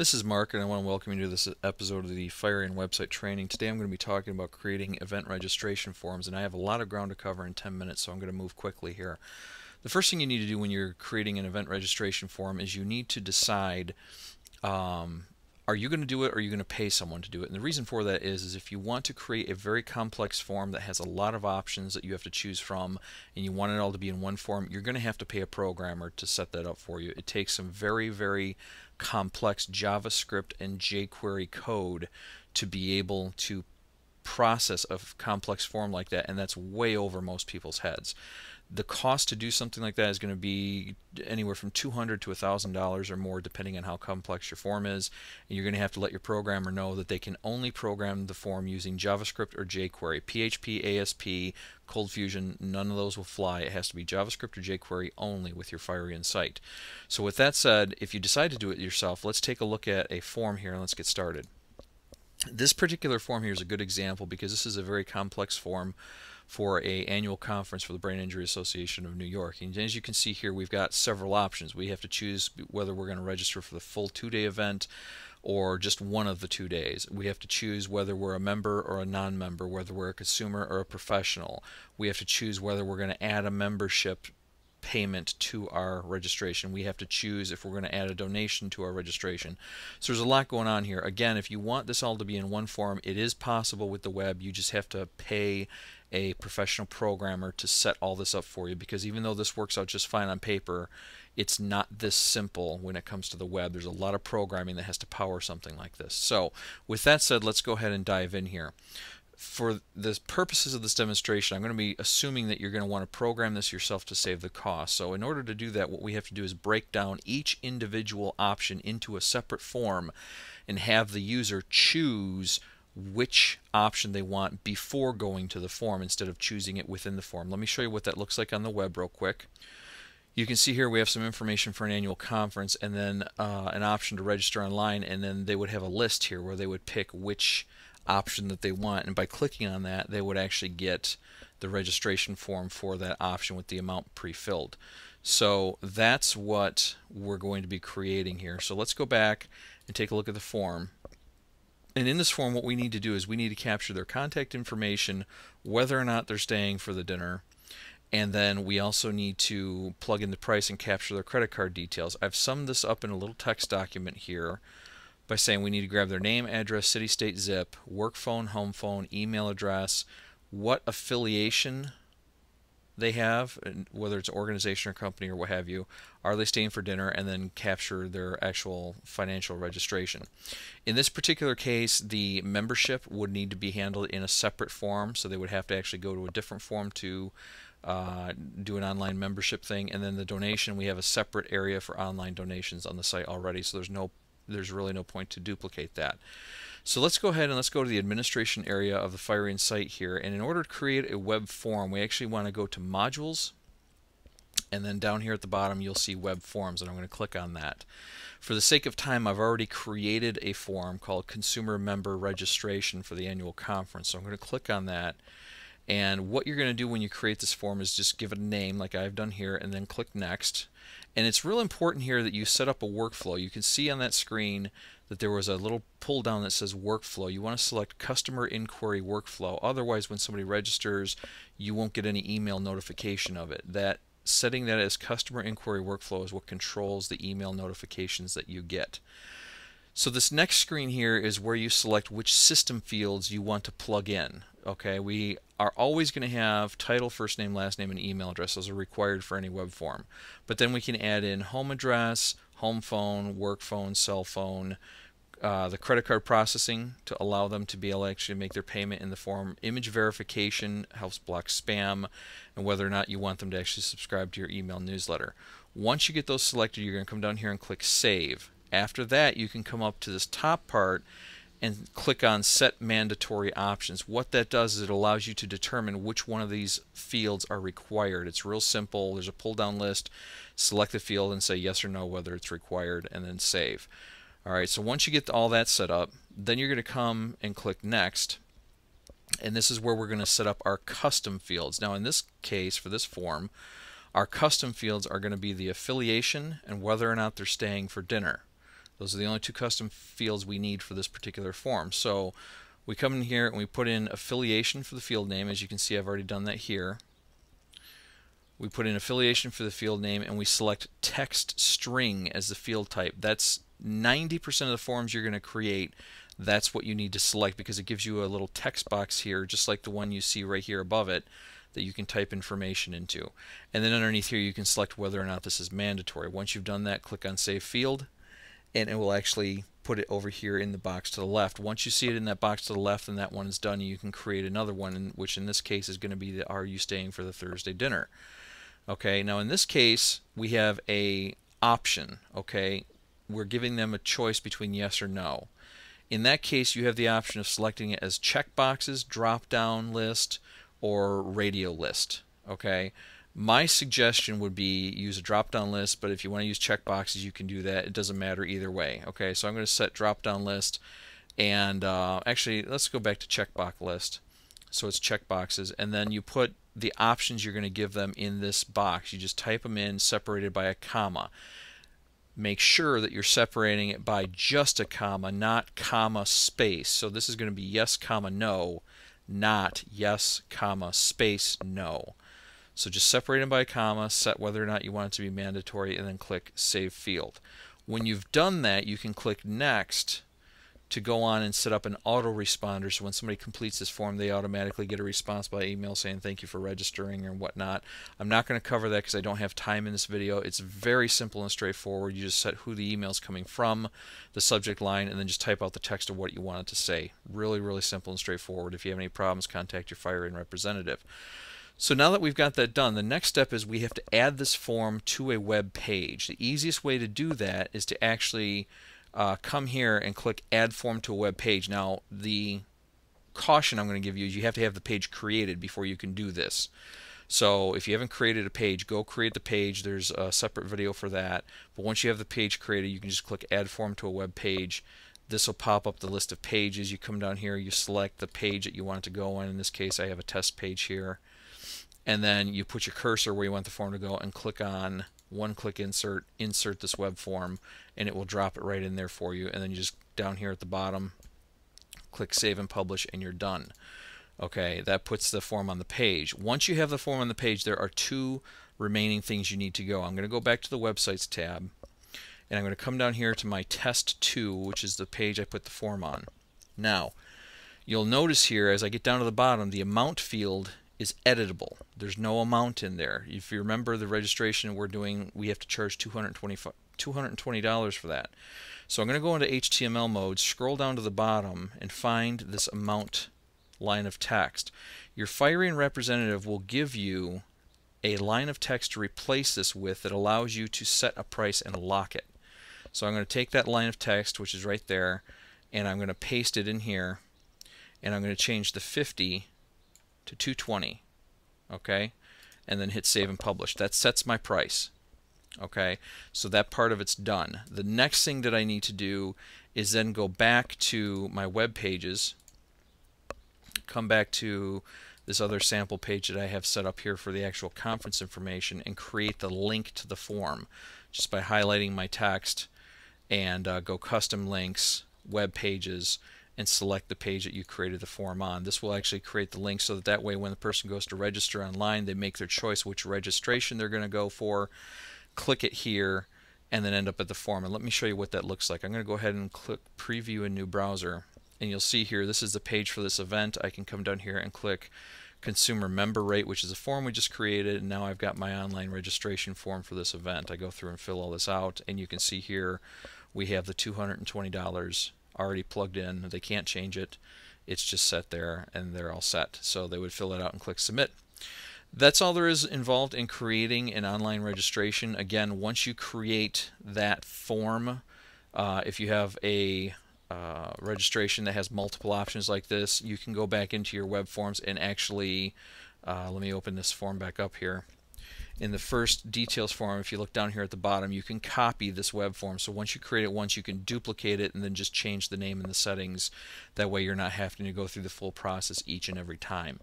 This is Mark, and I want to welcome you to this episode of the Fyrian website training. Today I'm going to be talking about creating event registration forms, and I have a lot of ground to cover in 10 minutes, so I'm going to move quickly here. The first thing you need to do when you're creating an event registration form is you need to decide, are you going to do it or are you going to pay someone to do it? And the reason for that is if you want to create a very complex form that has a lot of options that you have to choose from, and you want it all to be in one form, you're going to have to pay a programmer to set that up for you. It takes some very complex JavaScript and jQuery code to be able to process a complex form like that, and that's way over most people's heads. The cost to do something like that is going to be anywhere from $200 to $1,000 or more, depending on how complex your form is. And you're going to have to let your programmer know that they can only program the form using JavaScript or jQuery. PHP, ASP, Cold Fusion, none of those will fly. It has to be JavaScript or jQuery only with your Fyrian site. So with that said, if you decide to do it yourself, let's take a look at a form here and let's get started. This particular form here is a good example because this is a very complex form for an annual conference for the Brain Injury Association of New York. And as you can see here, we've got several options. We have to choose whether we're going to register for the full 2-day event or just one of the 2 days. We have to choose whether we're a member or a non-member, whether we're a consumer or a professional. We have to choose whether we're going to add a membership payment to our registration. We have to choose if we're going to add a donation to our registration. So there's a lot going on here. Again, if you want this all to be in one form, it is possible with the web. You just have to pay a professional programmer to set all this up for you, because even though this works out just fine on paper, it's not this simple when it comes to the web. There's a lot of programming that has to power something like this. So with that said, let's go ahead and dive in here. For the purposes of this demonstration, I'm going to be assuming that you're going to want to program this yourself to save the cost. So in order to do that, what we have to do is break down each individual option into a separate form and have the user choose which option they want before going to the form instead of choosing it within the form. Let me show you what that looks like on the web real quick. You can see here we have some information for an annual conference and then an option to register online, and then they would have a list here where they would pick which option that they want, and by clicking on that they would actually get the registration form for that option with the amount pre-filled. So that's what we're going to be creating here. So let's go back and take a look at the form. And in this form, what we need to do is we need to capture their contact information, whether or not they're staying for the dinner, and then we also need to plug in the price and capture their credit card details. I've summed this up in a little text document here by saying we need to grab their name, address, city, state, zip, work phone, home phone, email address, what affiliation they have, whether it's an organization or company or what have you, are they staying for dinner, and then capture their actual financial registration. In this particular case, the membership would need to be handled in a separate form, so they would have to actually go to a different form to do an online membership thing. And then the donation, we have a separate area for online donations on the site already, so there's really no point to duplicate that. So let's go ahead and let's go to the administration area of the Fyrian site here, and in order to create a web form, we actually want to go to modules, and then down here at the bottom you'll see web forms, and I'm going to click on that. For the sake of time, I've already created a form called consumer member registration for the annual conference, so I'm going to click on that. And what you're going to do when you create this form is just give it a name like I've done here, and then click next. And it's real important here that you set up a workflow. You can see on that screen that there was a little pull down that says workflow. You want to select customer inquiry workflow. Otherwise, when somebody registers, you won't get any email notification of it. Setting that as customer inquiry workflow is what controls the email notifications that you get. So this next screen here is where you select which system fields you want to plug in. Okay, we are always going to have title, first name, last name, and email address. Those are required for any web form. But then we can add in home address, home phone, work phone, cell phone, the credit card processing to allow them to be able to actually make their payment in the form, image verification, helps block spam, and whether or not you want them to actually subscribe to your email newsletter. Once you get those selected, you're going to come down here and click Save. After that, you can come up to this top part and click on Set Mandatory Options. What that does is it allows you to determine which one of these fields are required. It's real simple. There's a pull-down list. Select the field and say yes or no whether it's required, and then save. Alright, so once you get all that set up, then you're going to come and click Next. And this is where we're going to set up our custom fields. Now in this case, for this form, our custom fields are going to be the affiliation and whether or not they're staying for dinner. Those are the only two custom fields we need for this particular form. So we come in here and we put in affiliation for the field name. As you can see, I've already done that here. We put in affiliation for the field name, and we select text string as the field type. That's 90% of the forms you're going to create. That's what you need to select, because it gives you a little text box here, just like the one you see right here above it, that you can type information into. And then underneath here you can select whether or not this is mandatory. Once you've done that, click on Save Field, and it will actually put it over here in the box to the left. Once you see it in that box to the left and that one is done, you can create another one, which in this case is going to be the "Are you staying for the Thursday dinner?" Okay, now in this case we have a option. Okay, we're giving them a choice between yes or no. In that case, you have the option of selecting it as checkboxes, drop-down list, or radio list. Okay, my suggestion would be use a drop-down list, but if you want to use checkboxes, you can do that. It doesn't matter either way. Okay, so I'm going to set drop-down list, and actually let's go back to checkbox list. So it's checkboxes, and then you put the options you're going to give them in this box. You just type them in, separated by a comma. Make sure that you're separating it by just a comma, not comma space. So this is going to be yes, comma, no, not yes, comma, space, no. So just separate them by a comma, set whether or not you want it to be mandatory, and then click Save Field. When you've done that, you can click Next to go on and set up an autoresponder, so when somebody completes this form, they automatically get a response by email saying thank you for registering or whatnot. I'm not going to cover that because I don't have time in this video. It's very simple and straightforward. You just set who the email is coming from, the subject line, and then just type out the text of what you want it to say. Really, really simple and straightforward. If you have any problems, contact your Fyrian representative. So now that we've got that done, the next step is we have to add this form to a web page. The easiest way to do that is to actually come here and click Add Form to a Web Page. Now, the caution I'm going to give you is you have to have the page created before you can do this. So if you haven't created a page, go create the page. There's a separate video for that. But once you have the page created, you can just click Add Form to a Web Page. This will pop up the list of pages. You come down here, you select the page that you want it to go in. In this case, I have a test page here. And then you put your cursor where you want the form to go and click on one-click insert, insert this web form, and it will drop it right in there for you. And then you just down here at the bottom click Save and Publish, and you're done. Okay, that puts the form on the page. Once you have the form on the page, there are two remaining things you need to go. I'm going to go back to the Websites tab, and I'm going to come down here to my Test 2, which is the page I put the form on. Now, you'll notice here as I get down to the bottom, the amount field is editable. There's no amount in there. If you remember the registration we're doing, we have to charge $220 for that. So I'm going to go into HTML mode, scroll down to the bottom, and find this amount line of text. Your Fyrian representative will give you a line of text to replace this with that allows you to set a price and lock it. So I'm going to take that line of text, which is right there, and I'm going to paste it in here, and I'm going to change the 50 to 220, okay, and then hit Save and Publish. That sets my price. Okay, so that part of it's done. The next thing that I need to do is then go back to my web pages, come back to this other sample page that I have set up here for the actual conference information, and create the link to the form just by highlighting my text, and go Custom Links, Web Pages, and select the page that you created the form on. This will actually create the link so that way when the person goes to register online, they make their choice which registration they're going to go for, click it here, and then end up at the form. And let me show you what that looks like. I'm going to go ahead and click Preview in New Browser, and you'll see here this is the page for this event. I can come down here and click Consumer Member Rate, which is a form we just created, and now I've got my online registration form for this event. I go through and fill all this out, and you can see here we have the $220 already plugged in. They can't change it. It's just set there, and they're all set. So they would fill it out and click Submit. That's all there is involved in creating an online registration. Again, once you create that form, if you have a registration that has multiple options like this, you can go back into your web forms and actually, let me open this form back up here. In the first details form, if you look down here at the bottom, you can copy this web form. So once you create it once, you can duplicate it and then just change the name and the settings. That way you're not having to go through the full process each and every time.